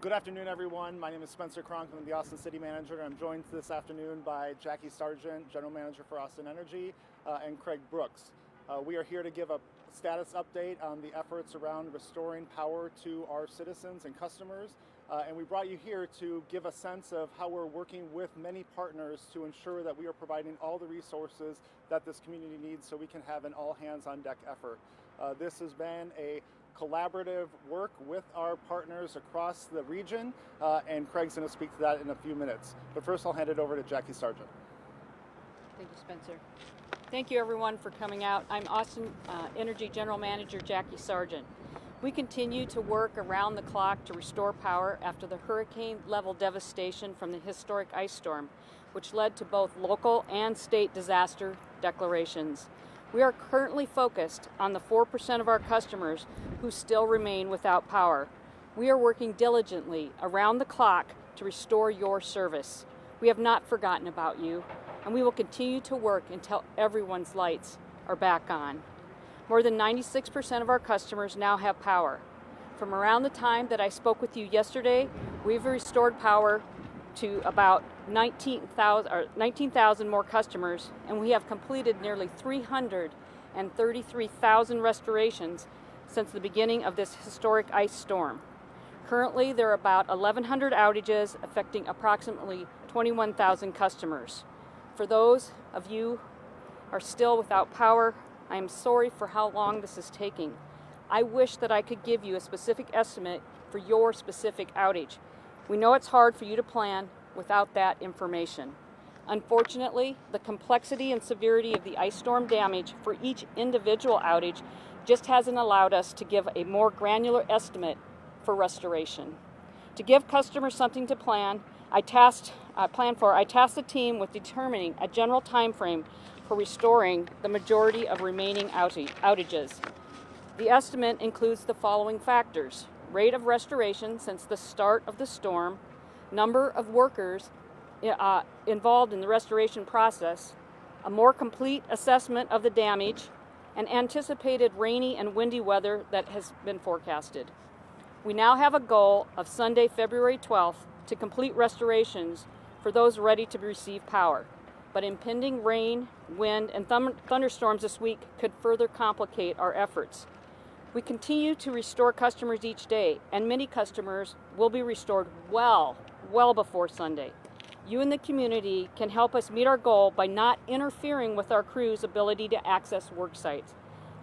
Good afternoon, everyone. My name is Spencer Cronk. I'm the Austin City Manager. I'm joined this afternoon by Jackie Sargent, General Manager for Austin Energy, and Craig Brooks. We are here to give a status update on the efforts around restoring power to our citizens and customers. And we brought you here to give a sense of how we're working with many partners to ensure that we are providing all the resources that this community needs so we can have an all-hands-on-deck effort. This has been a collaborative work with our partners across the region, and Craig's going to speak to that in a few minutes. But first, I'll hand it over to Jackie Sargent. Thank you, Spencer. Thank you, everyone, for coming out. I'm Austin Energy General Manager Jackie Sargent. We continue to work around the clock to restore power after the hurricane-level devastation from the historic ice storm, which led to both local and state disaster declarations. We are currently focused on the 4% of our customers who still remain without power. We are working diligently around the clock to restore your service. We have not forgotten about you, and we will continue to work until everyone's lights are back on. More than 96% of our customers now have power. From around the time that I spoke with you yesterday, we've restored power to about 19,000 more customers, and we have completed nearly 333,000 restorations since the beginning of this historic ice storm. Currently, there are about 1,100 outages affecting approximately 21,000 customers. For those of you who are still without power, I am sorry for how long this is taking. I wish that I could give you a specific estimate for your specific outage. We know it's hard for you to plan without that information. Unfortunately, the complexity and severity of the ice storm damage for each individual outage just hasn't allowed us to give a more granular estimate for restoration. To give customers something to plan, I tasked the team with determining a general time frame for restoring the majority of remaining outages. The estimate includes the following factors: rate of restoration since the start of the storm, number of workers involved in the restoration process, a more complete assessment of the damage, and anticipated rainy and windy weather that has been forecasted. We now have a goal of Sunday, February 12th to complete restorations for those ready to receive power, but impending rain, wind, and thunderstorms this week could further complicate our efforts. We continue to restore customers each day, and many customers will be restored well before Sunday. You and the community can help us meet our goal by not interfering with our crews' ability to access work sites.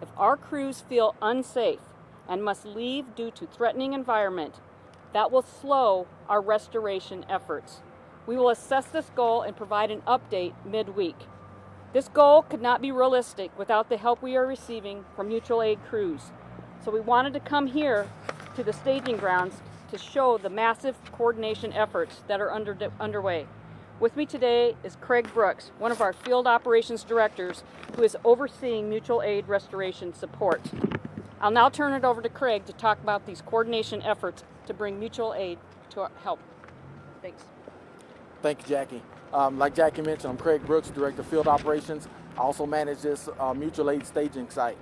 If our crews feel unsafe and must leave due to threatening environment, that will slow our restoration efforts. We will assess this goal and provide an update midweek. This goal could not be realistic without the help we are receiving from mutual aid crews. So we wanted to come here to the staging grounds to show the massive coordination efforts that are underway. With me today is Craig Brooks, one of our field operations directors who is overseeing mutual aid restoration support. I'll now turn it over to Craig to talk about these coordination efforts to bring mutual aid to help. Thanks. Thank you, Jackie. Like Jackie mentioned, I'm Craig Brooks, Director of Field Operations. I also manage this mutual aid staging site.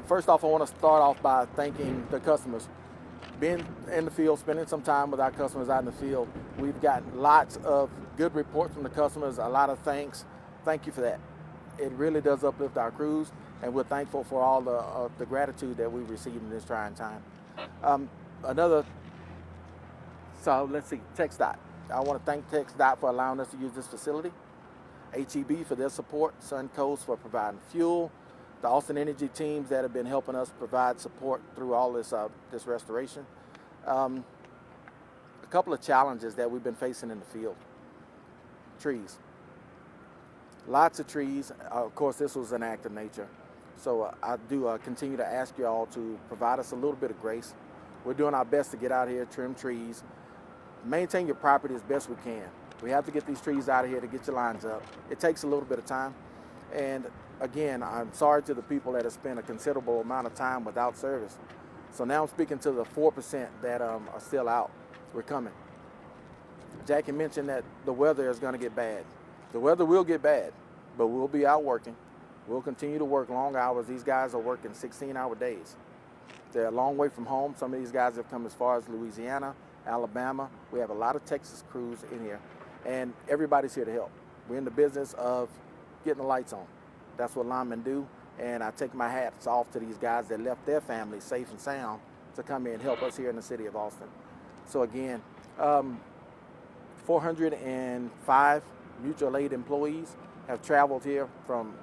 First off, I want to start off by thanking the customers. Being in the field, spending some time with our customers out in the field, we've gotten lots of good reports from the customers, a lot of thanks. Thank you for that. It really does uplift our crews, and we're thankful for all the gratitude that we've received in this trying time. TxDOT. I want to thank TxDOT for allowing us to use this facility, HEB for their support, Suncoast for providing fuel, the Austin Energy teams that have been helping us provide support through all this restoration. A couple of challenges that we've been facing in the field. Trees. Lots of trees. Of course, this was an act of nature. So I do continue to ask you all to provide us a little bit of grace. We're doing our best to get out here, trim trees, maintain your property as best we can. We have to get these trees out of here to get your lines up. It takes a little bit of time. And again, I'm sorry to the people that have spent a considerable amount of time without service. So now I'm speaking to the 4% that are still out. We're coming. Jackie mentioned that the weather is going to get bad. The weather will get bad, but we'll be out working. We'll continue to work long hours. These guys are working 16-hour days. They're a long way from home. Some of these guys have come as far as Louisiana, Alabama. We have a lot of Texas crews in here, and everybody's here to help. We're in the business of getting the lights on. That's what linemen do, and I take my hats off to these guys that left their families safe and sound to come here and help us here in the city of Austin. So again, 405 mutual aid employees have traveled here from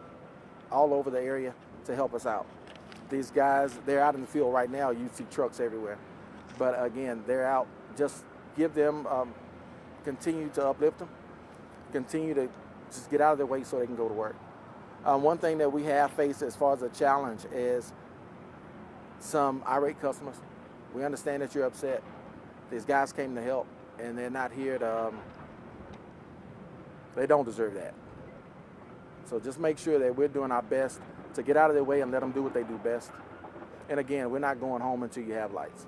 all over the area to help us out. These guys, they're out in the field right now. You see trucks everywhere. But again, they're out. Just give them, continue to uplift them, continue to just get out of their way so they can go to work. One thing that we have faced as far as a challenge is some irate customers. We understand that you're upset. These guys came to help, and they're not here to, they don't deserve that. So just make sure that we're doing our best to get out of their way and let them do what they do best. And again, we're not going home until you have lights.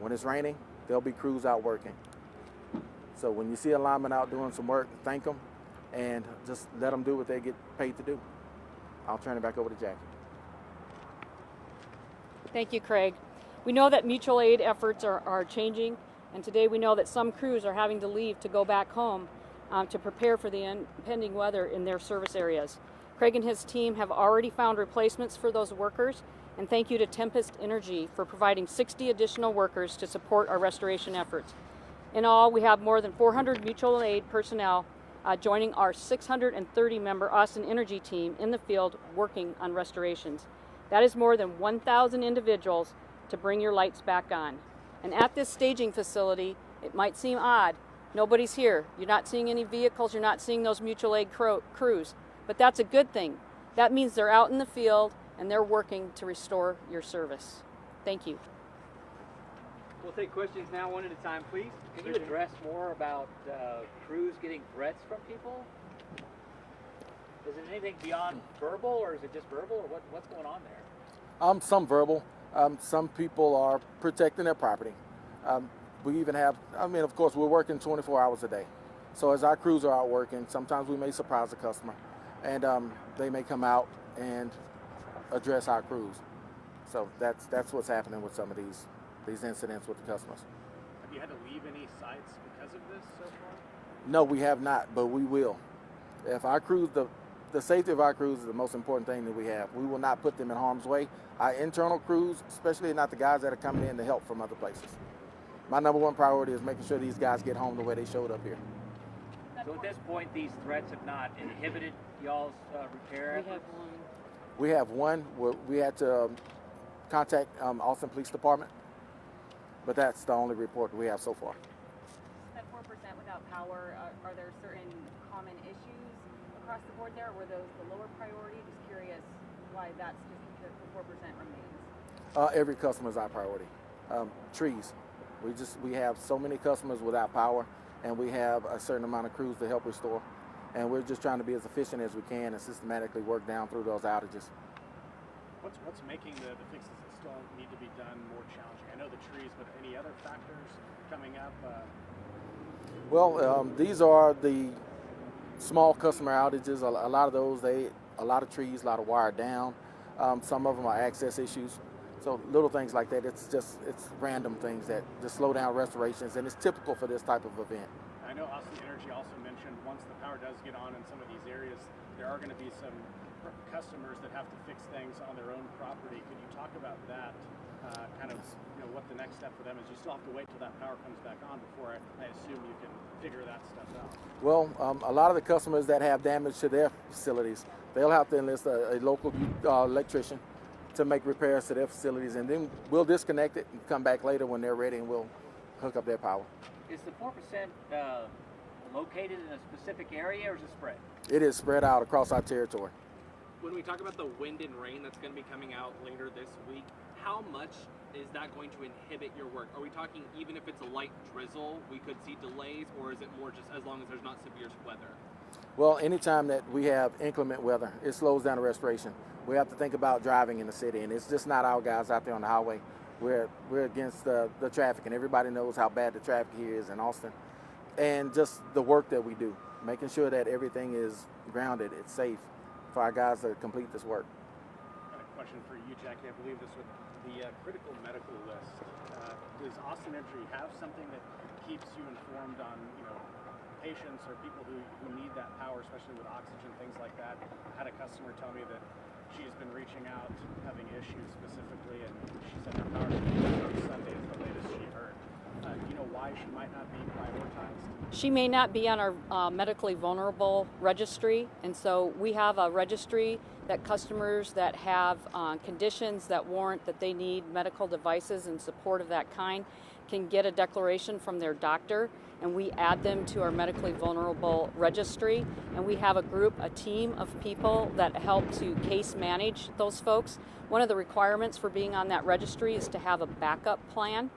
When it's raining, there'll be crews out working. So when you see a lineman out doing some work, thank them and just let them do what they get paid to do. I'll turn it back over to Jackie. Thank you, Craig. We know that mutual aid efforts are changing, and today we know that some crews are having to leave to go back home to prepare for the impending weather in their service areas. Craig and his team have already found replacements for those workers, and thank you to Tempest Energy for providing 60 additional workers to support our restoration efforts. In all, we have more than 400 mutual aid personnel joining our 630-member Austin Energy team in the field working on restorations. That is more than 1,000 individuals to bring your lights back on. And at this staging facility, it might seem odd. Nobody's here. You're not seeing any vehicles. You're not seeing those mutual aid crews. But that's a good thing. That means they're out in the field and they're working to restore your service. Thank you. We'll take questions now one at a time, please. Can you address more about crews getting threats from people? Is it anything beyond verbal, or is it just verbal, or what's going on there? Some verbal. Some people are protecting their property. We even have, of course, we're working 24 hours a day. So as our crews are out working, sometimes we may surprise a customer, and they may come out and address our crews. So that's what's happening with some of these incidents with the customers. Have you had to leave any sites because of this so far? No, we have not, but we will. If our crews, the safety of our crews is the most important thing that we have. We will not put them in harm's way. Our internal crews, especially not the guys that are coming in to help from other places. My number one priority is making sure these guys get home the way they showed up here. So at this point, these threats have not inhibited y'all's repair efforts? We have one where we had to contact Austin Police Department, but that's the only report we have so far. That 4% without power, are there certain common issues across the board there, or were those the lower priority? Just curious why that's just the 4% remains. Every customer is our priority. Trees. We have so many customers without power, and we have a certain amount of crews to help restore. And we're just trying to be as efficient as we can and systematically work down through those outages. What's making the fixes that still need to be done more challenging? I know the trees, but any other factors coming up? Well, these are the small customer outages. A lot of those, a lot of trees, a lot of wire down. Some of them are access issues. So little things like that. It's random things that just slow down restorations, and it's typical for this type of event. I know Austin Energy also mentioned once the power does get on in some of these areas, there are going to be some customers that have to fix things on their own property. Could you talk about that? What the next step for them is? You still have to wait till that power comes back on before I assume you can figure that stuff out. Well, a lot of the customers that have damage to their facilities, they'll have to enlist a local electrician to make repairs to their facilities, and then we'll disconnect it and come back later when they're ready, and we'll hook up their power. Is the 4% located in a specific area, or is it spread? It is spread out across our territory. When we talk about the wind and rain that's going to be coming out later this week, how much is that going to inhibit your work? Are we talking even if it's a light drizzle, we could see delays, or is it more just as long as there's not severe weather? Well, anytime that we have inclement weather, it slows down the restoration. We have to think about driving in the city, and it's just not our guys out there on the highway. We're against the traffic, and everybody knows how bad the traffic here is in Austin. And just the work that we do, making sure that everything is grounded, it's safe for our guys to complete this work. Got a question for you, Jackie. I believe this would the critical medical list. Does Austin Energy have something that keeps you informed on, patients or people who need that power, especially with oxygen, things like that? I had a customer tell me that she's been reaching out, having issues specifically, and she said her power on Sunday is the latest she heard. Do you know why she might not be prioritized? She may not be on our medically vulnerable registry, and so we have a registry that customers that have conditions that warrant that they need medical devices and support of that kind can get a declaration from their doctor, and we add them to our medically vulnerable registry. And we have a team of people that help to case manage those folks. One of the requirements for being on that registry is to have a backup plan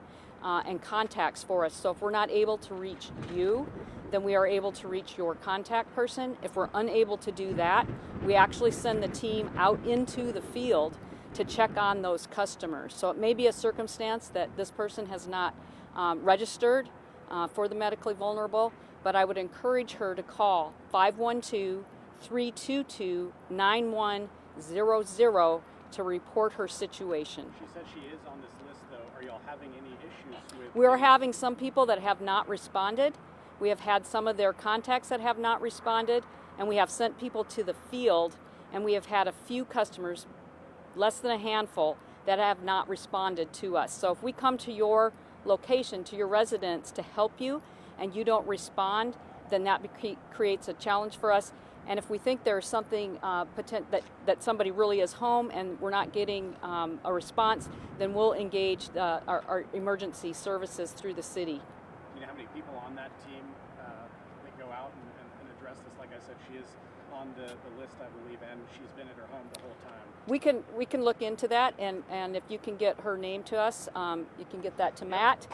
and contacts for us. So if we're not able to reach you, then we are able to reach your contact person. If we're unable to do that, we actually send the team out into the field to check on those customers. So it may be a circumstance that this person has not registered for the medically vulnerable, but I would encourage her to call 512-322-9100 to report her situation. She said she is on this list, though. Are y'all having any issues with? We are having some people that have not responded. We have had some of their contacts that have not responded, and we have sent people to the field, and we have had a few customers, less than a handful, that have not responded to us. So if we come to your location, to your residence to help you, and you don't respond, then that creates a challenge for us. And if we think there's something that somebody really is home and we're not getting a response, then we'll engage our emergency services through the city. Do you know how many people on that team that go out and address this? Like I said, she is on the list, I believe, and she's been at her home the whole time. We can look into that, and if you can get her name to us, you can get that to Matt,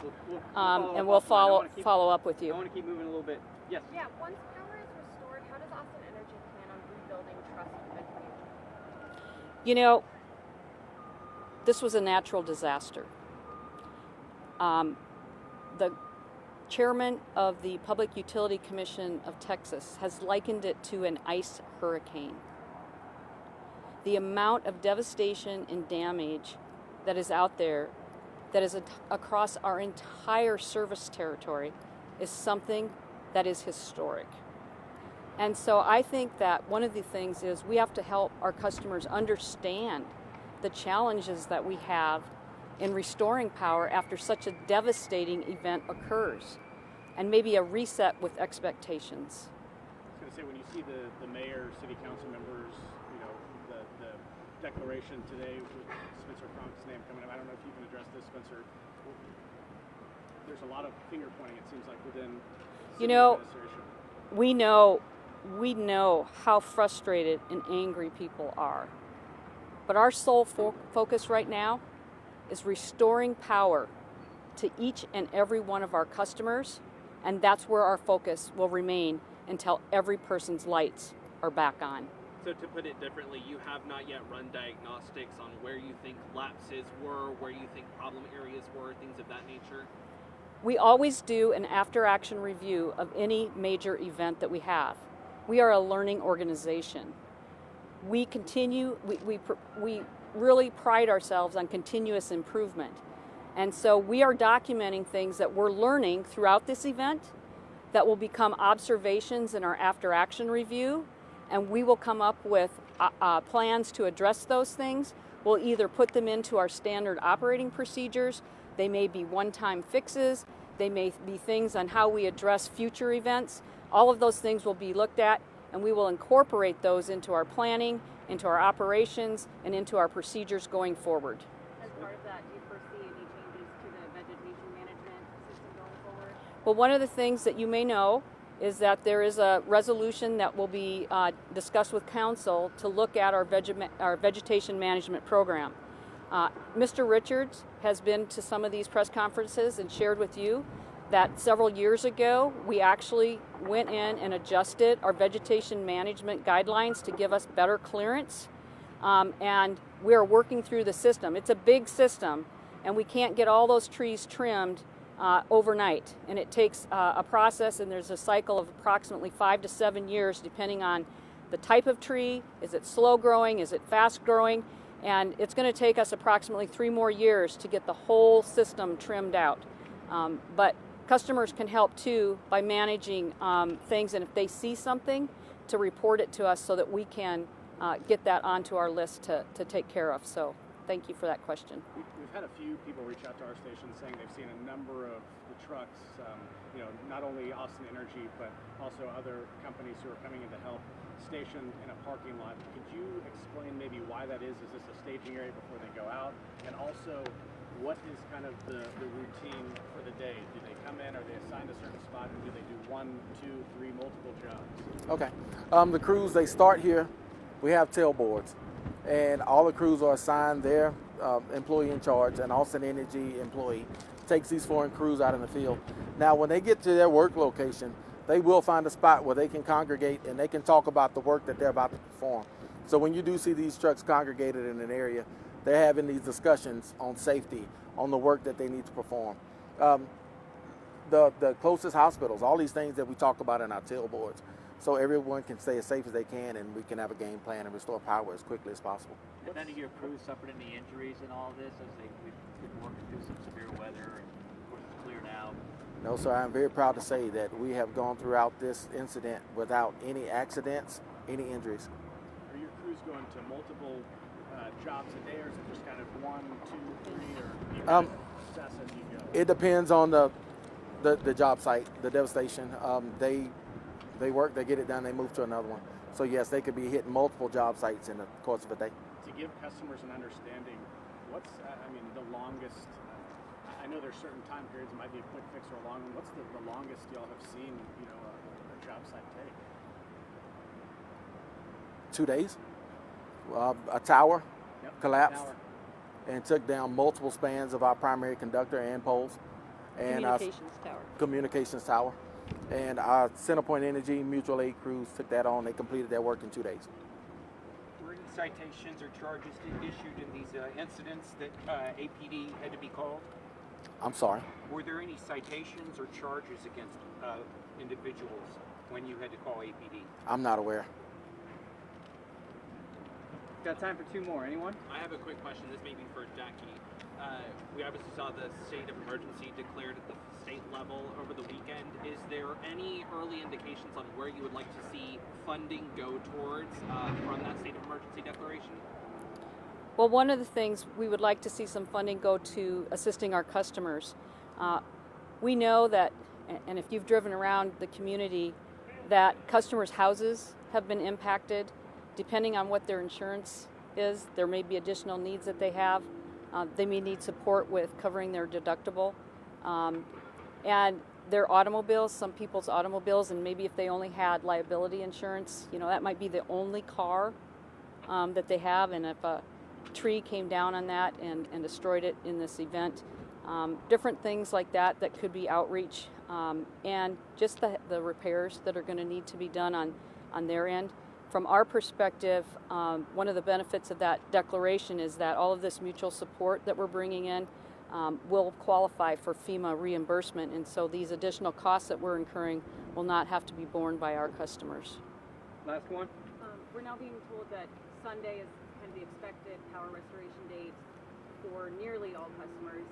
and we'll follow up with you. I want to keep moving a little bit. Yes. Yeah. Once power is restored, how does Austin Energy plan on rebuilding trust with the community? This was a natural disaster. The chairman of the Public Utility Commission of Texas has likened it to an ice hurricane. The amount of devastation and damage that is out there, that is across our entire service territory, is something that is historic. And so I think that one of the things is we have to help our customers understand the challenges that we have in restoring power after such a devastating event occurs, and maybe a reset with expectations. I was going to say, when you see the mayor, city council members, the declaration today with Spencer Cronk's name coming up, I don't know if you can address this, Spencer. There's a lot of finger pointing, it seems like, within city administration. We know how frustrated and angry people are. But our sole focus right now is restoring power to each and every one of our customers, and that's where our focus will remain until every person's lights are back on. So to put it differently, you have not yet run diagnostics on where you think lapses were, where you think problem areas were, things of that nature? We always do an after-action review of any major event that we have. We are a learning organization. We really pride ourselves on continuous improvement. And so we are documenting things that we're learning throughout this event that will become observations in our after-action review, and we will come up with plans to address those things. We'll either put them into our standard operating procedures, they may be one-time fixes, they may be things on how we address future events. All of those things will be looked at, and we will incorporate those into our planning, into our operations, and into our procedures going forward. As part of that, do you foresee any changes to the vegetation management system going forward? Well, one of the things that you may know is that there is a resolution that will be discussed with Council to look at our vegetation management program. Mr. Richards has been to some of these press conferences and shared with you that several years ago we actually went in and adjusted our vegetation management guidelines to give us better clearance, and we're working through the system. It's a big system, and we can't get all those trees trimmed overnight, and it takes a process, and there's a cycle of approximately 5 to 7 years depending on the type of tree. Is it slow growing? Is it fast growing? And it's going to take us approximately 3 more years to get the whole system trimmed out. But customers can help too by managing things, and if they see something, to report it to us so that we can get that onto our list to take care of. So thank you for that question. We've had a few people reach out to our station saying they've seen a number of the trucks, not only Austin Energy, but also other companies who are coming in to help, stationed in a parking lot. Could you explain maybe why that is? Is this a staging area before they go out? And also, what is kind of the routine for the day? Do they come in, are they assigned a certain spot, or do they do 1, 2, 3, multiple jobs? Okay. The crews, they start here. We have tailboards, and all the crews are assigned their employee in charge, an Austin Energy employee takes these foreign crews out in the field. Now, when they get to their work location, they will find a spot where they can congregate and they can talk about the work that they're about to perform. So when you do see these trucks congregated in an area, they're having these discussions on safety, on the work that they need to perform. The closest hospitals, all these things that we talk about in our tailboards, so everyone can stay as safe as they can and we can have a game plan and restore power as quickly as possible. Have any of your crews suffered any injuries in all of this as we've been working through some severe weather, and of course it's clear now? No, sir, I'm very proud to say that we have gone throughout this incident without any accidents, any injuries. Are your crews going to multiple jobs a day, or is it just kind of 1, 2, 3, or do you kind of assess as you go? It depends on the job site, the devastation. They work, they get it done, they move to another one. So yes, they could be hitting multiple job sites in the course of a day. To give customers an understanding, what's the longest? I know there's certain time periods. It might be a quick fix or a long one. What's the longest y'all have seen, a job site take? 2 days. A tower collapsed Tower. and took down multiple spans of our primary conductor and poles. And communications tower. And our CenterPoint Energy mutual aid crews took that on. They completed their work in 2 days. Were any citations or charges issued in these incidents that APD had to be called? I'm sorry? Were there any citations or charges against individuals when you had to call APD? I'm not aware. Got time for 2 more. Anyone? I have a quick question. This may be for Jackie. We obviously saw the state of emergency declared at the state level over the weekend. Is there any early indications on where you would like to see funding go towards from that state of emergency declaration? Well, one of the things we would like to see some funding go to assisting our customers. We know that, and if you've driven around the community, that customers' houses have been impacted. Depending on what their insurance is, there may be additional needs that they have. They may need support with covering their deductible. And their automobiles, some people's automobiles, and maybe if they only had liability insurance, that might be the only car that they have, and if a tree came down on that and destroyed it in this event, different things like that could be outreach, and just the repairs that are going to need to be done on their end. From our perspective, one of the benefits of that declaration is that all of this mutual support that we're bringing in will qualify for FEMA reimbursement, and so these additional costs that we're incurring will not have to be borne by our customers. Last one. We're now being told that Sunday is kind of the expected power restoration date for nearly all customers.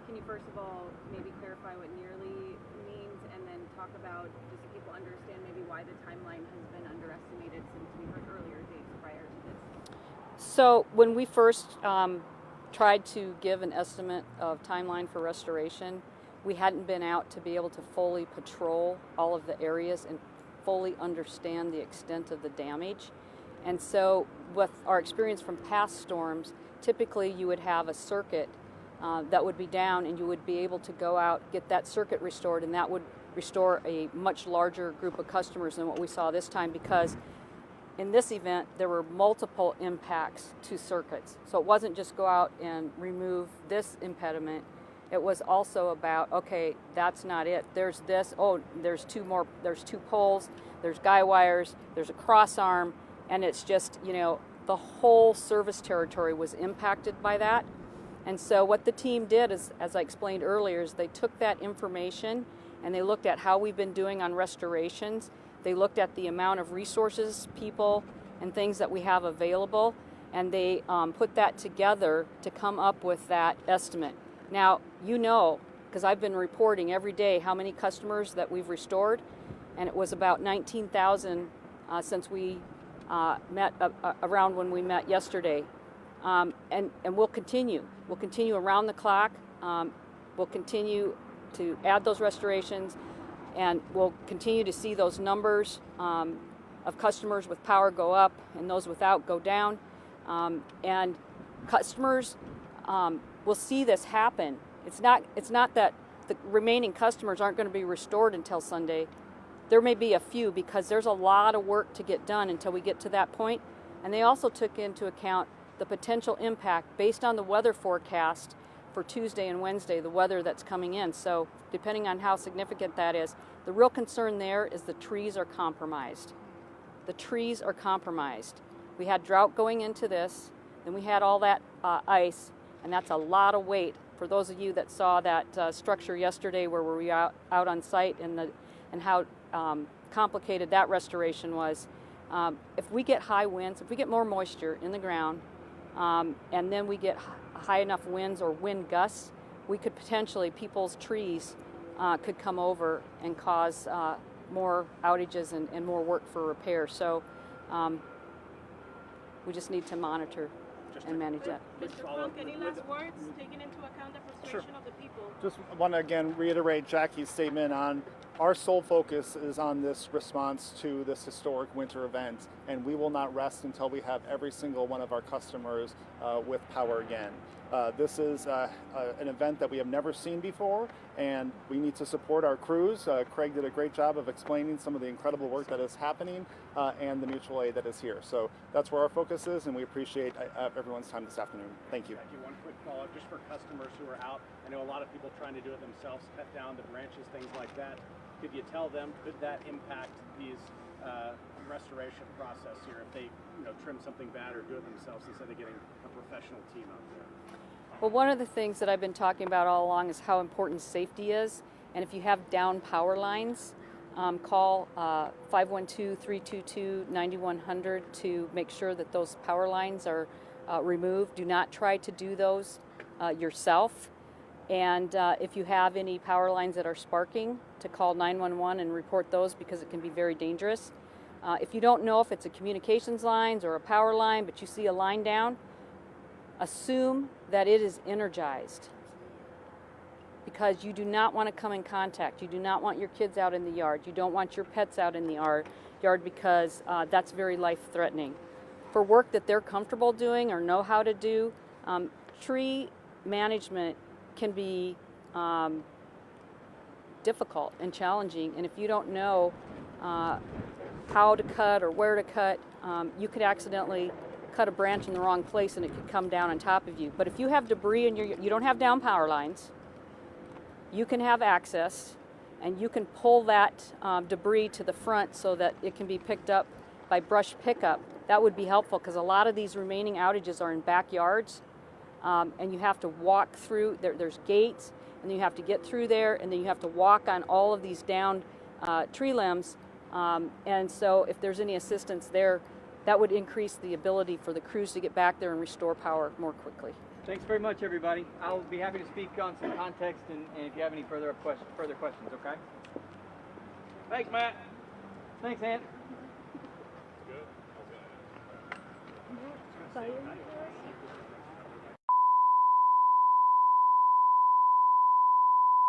Can you first of all maybe clarify what nearly means, and then talk about, just so people understand maybe why the timeline has been underestimated since we heard earlier dates prior to this? So when we first tried to give an estimate of timeline for restoration, we hadn't been out to be able to fully patrol all of the areas and fully understand the extent of the damage. And so with our experience from past storms, typically you would have a circuit that would be down, and you would be able to go out, get that circuit restored, and that would restore a much larger group of customers than what we saw this time, because in this event there were multiple impacts to circuits. So it wasn't just go out and remove this impediment. It was also about, okay, that's not it. There's this, oh, there's 2 more, there's 2 poles, there's guy wires, there's a cross arm, and it's just, the whole service territory was impacted by that. And so what the team did is, as I explained earlier, is they took that information and they looked at how we've been doing on restorations. They looked at the amount of resources, people, and things that we have available, and they put that together to come up with that estimate. Now, you know, because I've been reporting every day how many customers that we've restored, and it was about 19,000 since we met around when we met yesterday. And we'll continue. We'll continue around the clock. We'll continue to add those restorations, and we'll continue to see those numbers of customers with power go up and those without go down. And customers will see this happen. It's not that the remaining customers aren't going to be restored until Sunday. There may be a few, because there's a lot of work to get done until we get to that point. And they also took into account the potential impact based on the weather forecast for Tuesday and Wednesday, the weather that's coming in. So depending on how significant that is, the real concern there is the trees are compromised. The trees are compromised. We had drought going into this, then we had all that ice, and that's a lot of weight. For those of you that saw that structure yesterday where we were out on site and how complicated that restoration was, if we get high winds, if we get more moisture in the ground, and then we get high enough winds or wind gusts, we could potentially, people's trees could come over and cause more outages and more work for repair. So we just need to monitor and manage that. Mr. Crunk, any last words, taking into account the frustration of the people? Just want to again reiterate Jackie's statement on our sole focus is on this response to this historic winter event, and we will not rest until we have every single one of our customers with power again. This is an event that we have never seen before, and we need to support our crews. Craig did a great job of explaining some of the incredible work that is happening and the mutual aid that is here. So that's where our focus is, and we appreciate everyone's time this afternoon. Thank you. Thank you. One quick follow-up, just for customers who are out. I know a lot of people trying to do it themselves, cut down the branches, things like that. Could you tell them, could that impact these restoration process here if they trim something bad or do it themselves instead of getting a professional team out there? Well, one of the things that I've been talking about all along is how important safety is. And if you have down power lines, call 512-322-9100 to make sure that those power lines are removed. Do not try to do those yourself. And if you have any power lines that are sparking, to call 911 and report those, because it can be very dangerous. If you don't know if it's a communications lines or a power line, but you see a line down, assume that it is energized, because you do not want to come in contact. You do not want your kids out in the yard. You don't want your pets out in the yard because that's very life-threatening. For work that they're comfortable doing or know how to do, tree management can be difficult and challenging, and if you don't know how to cut or where to cut, you could accidentally cut a branch in the wrong place and it could come down on top of you. But if you have debris and you don't have down power lines, you can have access and you can pull that debris to the front so that it can be picked up by brush pickup. That would be helpful, because a lot of these remaining outages are in backyards, and you have to walk through. There's gates, and then you have to get through there, and then you have to walk on all of these down tree limbs. And so if there's any assistance there, that would increase the ability for the crews to get back there and restore power more quickly. Thanks very much, everybody. I'll be happy to speak on some context and if you have any further questions, okay? Thanks, Matt. Thanks, Ant. Good.